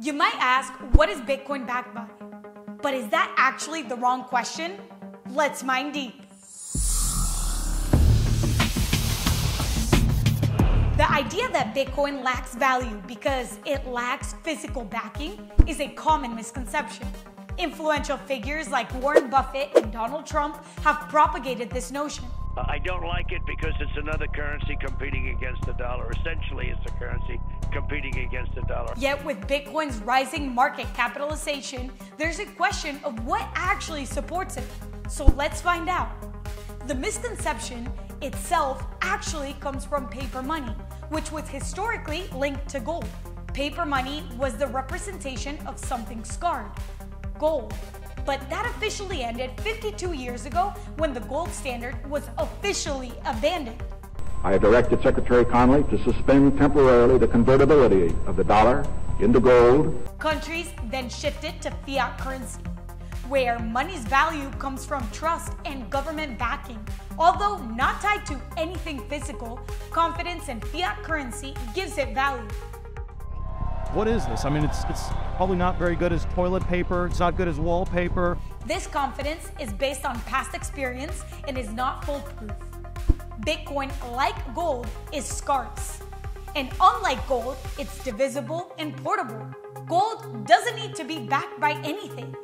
You might ask, what is Bitcoin backed by? But is that actually the wrong question? Let's mine deep. The idea that Bitcoin lacks value because it lacks physical backing is a common misconception. Influential figures like Warren Buffett and Donald Trump have propagated this notion. I don't like it because it's another currency competing against the dollar. Essentially, it's a currency competing against the dollar. Yet with Bitcoin's rising market capitalization, there's a question of what actually supports it. So let's find out. The misconception itself actually comes from paper money, which was historically linked to gold. Paper money was the representation of something scarred, gold. But that officially ended 52 years ago when the gold standard was officially abandoned. I have directed Secretary Connally to suspend temporarily the convertibility of the dollar into gold. Countries then shifted to fiat currency, where money's value comes from trust and government backing. Although not tied to anything physical, confidence in fiat currency gives it value. What is this? I mean, it's probably not very good as toilet paper. It's not good as wallpaper. This confidence is based on past experience and is not foolproof. Bitcoin, like gold, is scarce. And unlike gold, it's divisible and portable. Gold doesn't need to be backed by anything,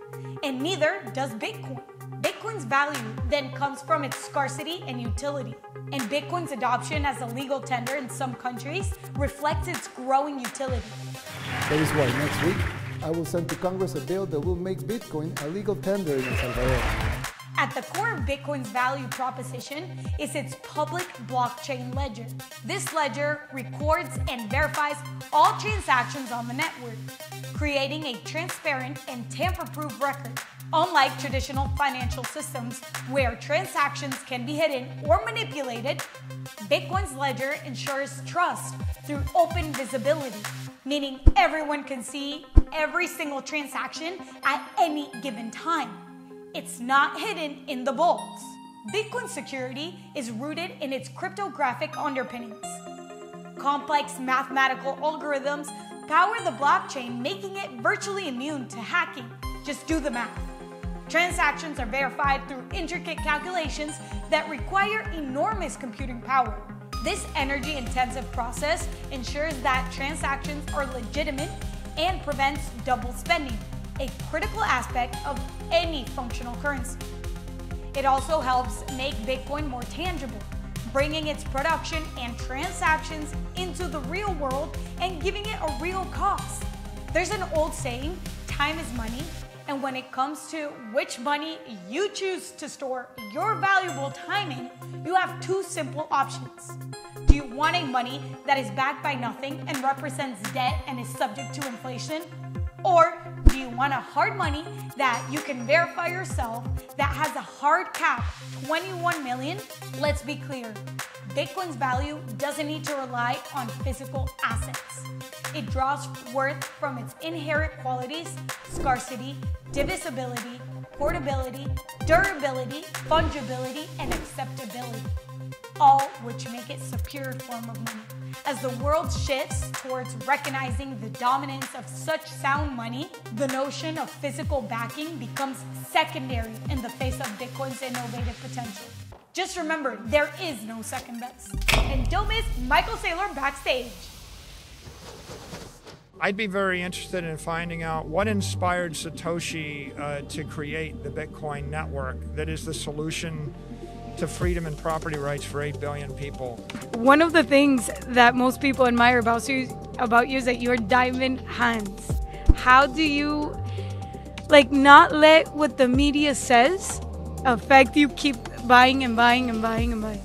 and neither does Bitcoin. Bitcoin's value then comes from its scarcity and utility. And Bitcoin's adoption as a legal tender in some countries reflects its growing utility. That is why next week I will send to Congress a bill that will make Bitcoin a legal tender in El Salvador. At the core of Bitcoin's value proposition is its public blockchain ledger. This ledger records and verifies all transactions on the network, creating a transparent and tamper-proof record. Unlike traditional financial systems where transactions can be hidden or manipulated, Bitcoin's ledger ensures trust through open visibility, meaning everyone can see every single transaction at any given time. It's not hidden in the vaults. Bitcoin security is rooted in its cryptographic underpinnings. Complex mathematical algorithms power the blockchain, making it virtually immune to hacking. Just do the math. Transactions are verified through intricate calculations that require enormous computing power. This energy-intensive process ensures that transactions are legitimate and prevents double spending, a critical aspect of any functional currency. It also helps make Bitcoin more tangible, bringing its production and transactions into the real world and giving it a real cost. There's an old saying, time is money, and when it comes to which money you choose to store your valuable time in, you have two simple options. Do you want a money that is backed by nothing and represents debt and is subject to inflation? Or do you want a hard money that you can verify yourself that has a hard cap, 21 million? Let's be clear, Bitcoin's value doesn't need to rely on physical assets. It draws worth from its inherent qualities, scarcity, divisibility, portability, durability, fungibility, and acceptability, all which make it a superior form of money. As the world shifts towards recognizing the dominance of such sound money, the notion of physical backing becomes secondary in the face of Bitcoin's innovative potential. Just remember, there is no second best. And don't miss Michael Saylor Backstage. I'd be very interested in finding out what inspired Satoshi to create the Bitcoin network that is the solution to freedom and property rights for 8 billion people. One of the things that most people admire about you is that you're diamond hands. How do you not let what the media says affect you keep buying and buying and buying and buying?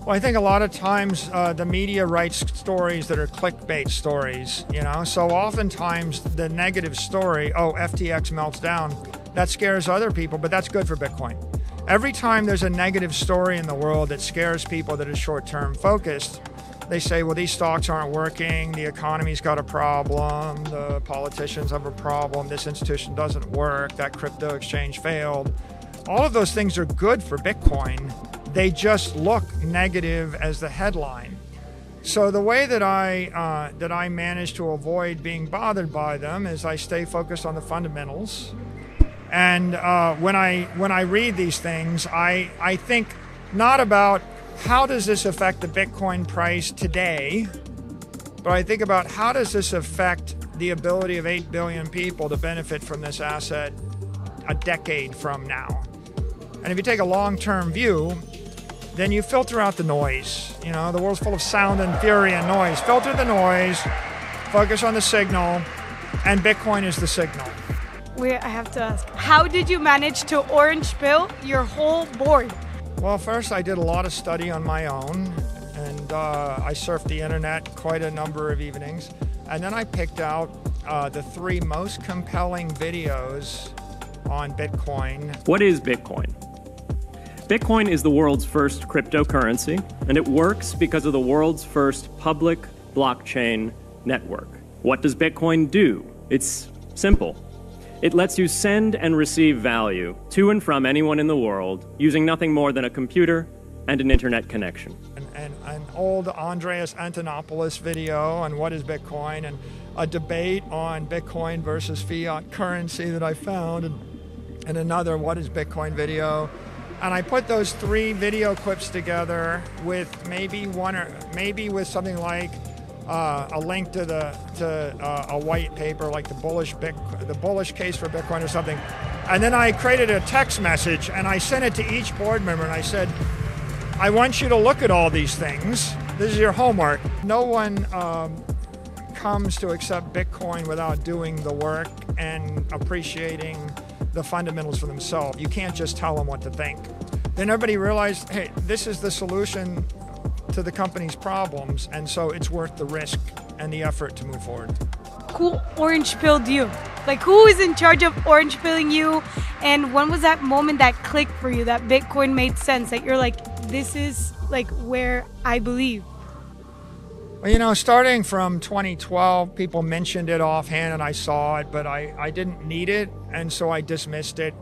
Well, I think a lot of times the media writes stories that are clickbait stories, so oftentimes the negative story, FTX melts down, that scares other people, but that's good for Bitcoin. Every time there's a negative story in the world that scares people that are short-term focused, they say, well, these stocks aren't working, the economy's got a problem, the politicians have a problem, this institution doesn't work, that crypto exchange failed. All of those things are good for Bitcoin. They just look negative as the headline. So the way that I manage to avoid being bothered by them is I stay focused on the fundamentals. And when I read these things, I think not about how does this affect the Bitcoin price today, but I think about how does this affect the ability of 8 billion people to benefit from this asset a decade from now. And if you take a long-term view, then you filter out the noise. You know, the world's full of sound and fury and noise. Filter the noise, focus on the signal, and Bitcoin is the signal. Wait, I have to ask, how did you manage to orange pill your whole board? Well, first I did a lot of study on my own, and I surfed the internet quite a number of evenings. And then I picked out the 3 most compelling videos on Bitcoin. What is Bitcoin? Bitcoin is the world's first cryptocurrency, and it works because of the world's first public blockchain network. What does Bitcoin do? It's simple. It lets you send and receive value to and from anyone in the world using nothing more than a computer and an internet connection. An old Andreas Antonopoulos video on what is Bitcoin, and a debate on Bitcoin versus fiat currency that I found, and another what is Bitcoin video. And I put those 3 video clips together with maybe with something like a link to a white paper like the bullish case for Bitcoin or something. And then I created a text message and I sent it to each board member and I said, I want you to look at all these things. This is your homework. No one comes to accept Bitcoin without doing the work and appreciating the fundamentals for themselves. You can't just tell them what to think. Then everybody realized, hey, this is the solution to the company's problems, and so it's worth the risk and the effort to move forward. Who orange pilled you? Like, who is in charge of orange pilling you? And when was that moment that clicked for you, that Bitcoin made sense, that you're like, this is like where I believe? Well, you know, starting from 2012, people mentioned it offhand and I saw it, but I didn't need it, and so I dismissed it.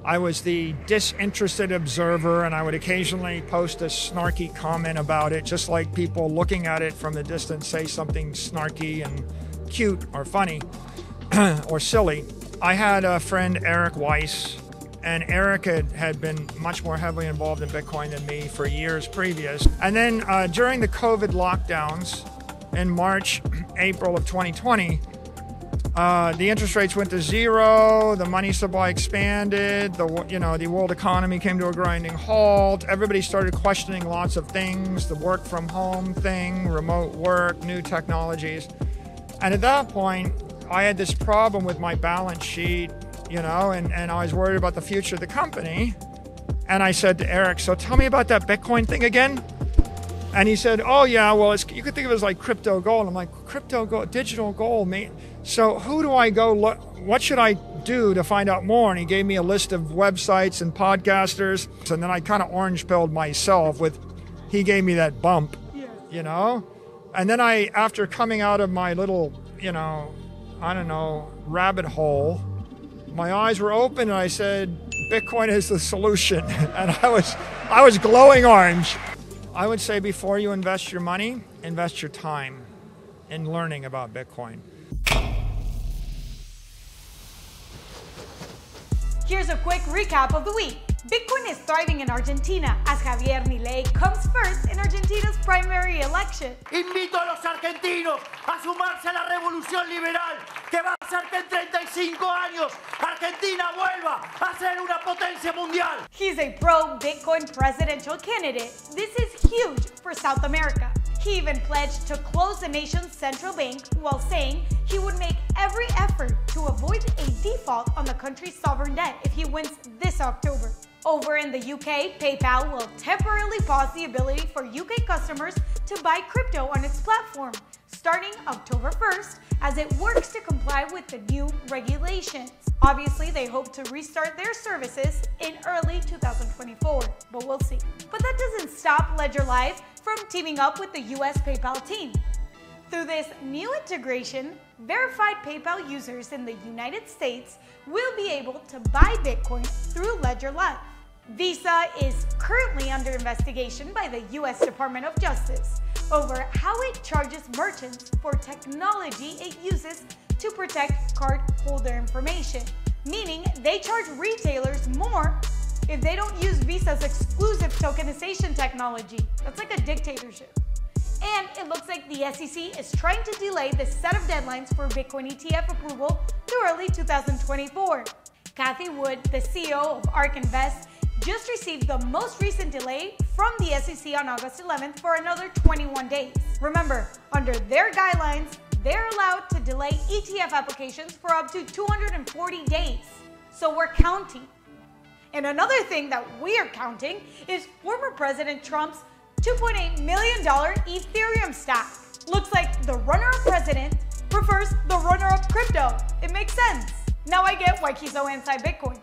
I was the disinterested observer, and I would occasionally post a snarky comment about it, just like people looking at it from the distance say something snarky and cute or funny or silly. I had a friend, Eric Weiss, and Eric had been much more heavily involved in Bitcoin than me for years previous. And then during the COVID lockdowns in March, April of 2020, the interest rates went to 0, the money supply expanded, the world economy came to a grinding halt, everybody started questioning lots of things, the work from home thing, remote work, new technologies. And at that point, I had this problem with my balance sheet, you know, and I was worried about the future of the company. And I said to Eric, so tell me about that Bitcoin thing again. And he said, oh yeah, well, you could think of it as like crypto gold. I'm like, crypto gold, digital gold, mate. So who do I go look? What should I do to find out more? And he gave me a list of websites and podcasters. And then I kind of orange pilled myself he gave me that bump, you know? And then after coming out of my little, you know, I don't know, rabbit hole, my eyes were open and I said, Bitcoin is the solution. And I was glowing orange. I would say before you invest your money, invest your time in learning about Bitcoin. Here's a quick recap of the week. Bitcoin is thriving in Argentina as Javier Milei comes first in Argentina's primary election. Invito a los argentinos a sumarse a la revolución liberal que va a hacer que en 35 años Argentina vuelva a ser una potencia mundial. He's a pro-Bitcoin presidential candidate. This is huge for South America. He even pledged to close the nation's central bank while saying he would make every effort to avoid a default on the country's sovereign debt if he wins this October. Over in the UK, PayPal will temporarily pause the ability for UK customers to buy crypto on its platform, starting October 1st, as it works to comply with the new regulations. Obviously, they hope to restart their services in early 2024, but we'll see. But that doesn't stop Ledger Live from teaming up with the US PayPal team. Through this new integration, verified PayPal users in the United States will be able to buy Bitcoin through Ledger Live. Visa is currently under investigation by the US Department of Justice, over how it charges merchants for technology it uses to protect cardholder information, meaning they charge retailers more if they don't use Visa's exclusive tokenization technology. That's like a dictatorship. And it looks like the SEC is trying to delay the set of deadlines for Bitcoin ETF approval to early 2024. Kathy Wood, the CEO of ARK Invest, just received the most recent delay from the SEC on August 11th for another 21 days. Remember, under their guidelines, they're allowed to delay ETF applications for up to 240 days. So we're counting. And another thing that we're counting is former President Trump's $2.8 million Ethereum stack. Looks like the runner-up president prefers the runner-up crypto. It makes sense. Now I get why he's so anti-Bitcoin.